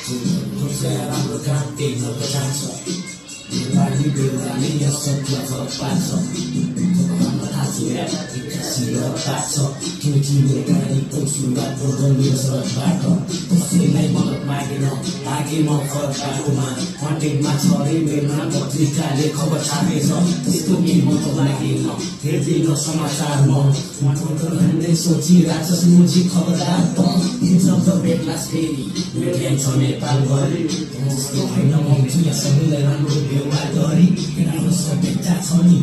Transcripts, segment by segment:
Saya राम्रो काम केही नजान्छ Lagi berani yang setiap terpaksa Kemana hasilnya Kasih terpaksa Kini-kini kali pun surat Bergembira serta Pasti naik banget makin Lagi mau verba rumah Wanting macari Memang bertikali Kau bercari Itu ni motor lagi Jadi no समाचार Mandai sochi rasa semuji kau datang Insya berbebas diri Median sama palgori Jस्तो होइन मौजु या सबैलाई राम्रो बेवागरी केटाको सभ्यता छ नि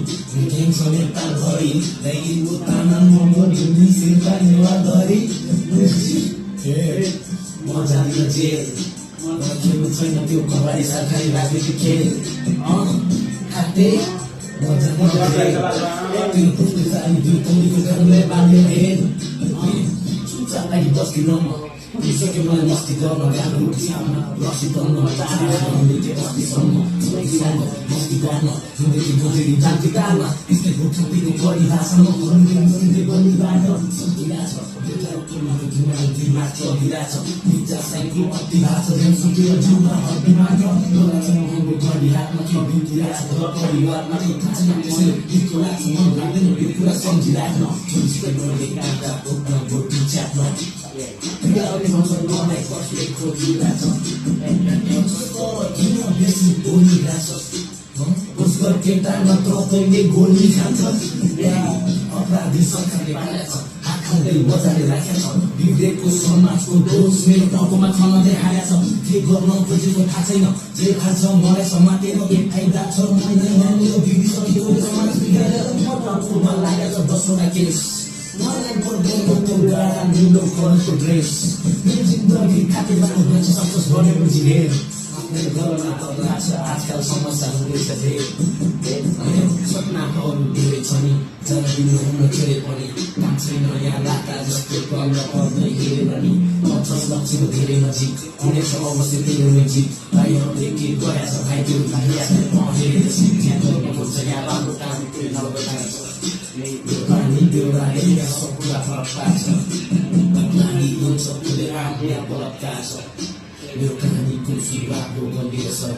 game छ नेपालभरि दैनिक ताना मङ्गो दिल्ली शेर्पा नेवारधरी म जादिन जेल खेल्नु छैन त्यो कबाडी सरकारी राजनीतिक खेल खाते म जादिन त्यो टोलीको कारणले बाल्ने हेर चुपचाप लागि बस्दिन म Bisa kemana mesti dorong yang bersama, masih dorong tanah, memiliki mesti semua, mesti dorong, memiliki berdiri cantik tanah, istri bukan bingung kau di rasa mau memiliki beribadah, tidak so, tidak pernah gimana di macam tidak so, tidak saya keluar tidak so, dan sudah jumpa di macam, orang semua memiliki kau di hati macam tidak so, kau di luar macam kasih yang besar, itulah semua berada di pulau tidak no, cuma memiliki kata bukan berbicara no. Tidak ada maksud mana kau sudah kau rasa, kau ini biasa boleh rasa, उसको केटामा ट्रकले गोली खान्छ अपराधी सरकारले पालेछ हात खाँदै बजारले राखेको छ विवेकको समाजको दोष मेरो टाउकोमा खनाउँदै हालेछ के गर्न खोजेको थाहा छैन जे खान्छ मलाई समातेर के फाइदा छ मेरो बिग्रिसकेको समाज बिगारेर म टाउकोमा लागेको 10वटा केस मलाई पर्दैन त्यो गाडा निलो कलरको ड्रेस मेरो जिन्दगी खाते जानु भन्छ सक्सेस बनेपछि धेर आजकल समस्या हुँदैछ सपनाहरू धेरै छ नि जन्मिनु हुन छोडे पनि काम छैन यहाँ राता जस्तो कल पर्दै हेरेर नि पछस लक्ष्यको धेरै नजिक हुनेछ अवश्य तेरो नजिक भाइहरूले के गरेछ भाइ त्यो हेरेर शिक्षा गर्न खोज्छ यहाँ राम्रो काम त्यो नबताएको यो पानी त्यो राखेर सब कुरा फरक पार्छ लागि हुन्छ खुले राम्रो बलात्कार छ Meu caminho com o cigarro, bandeira só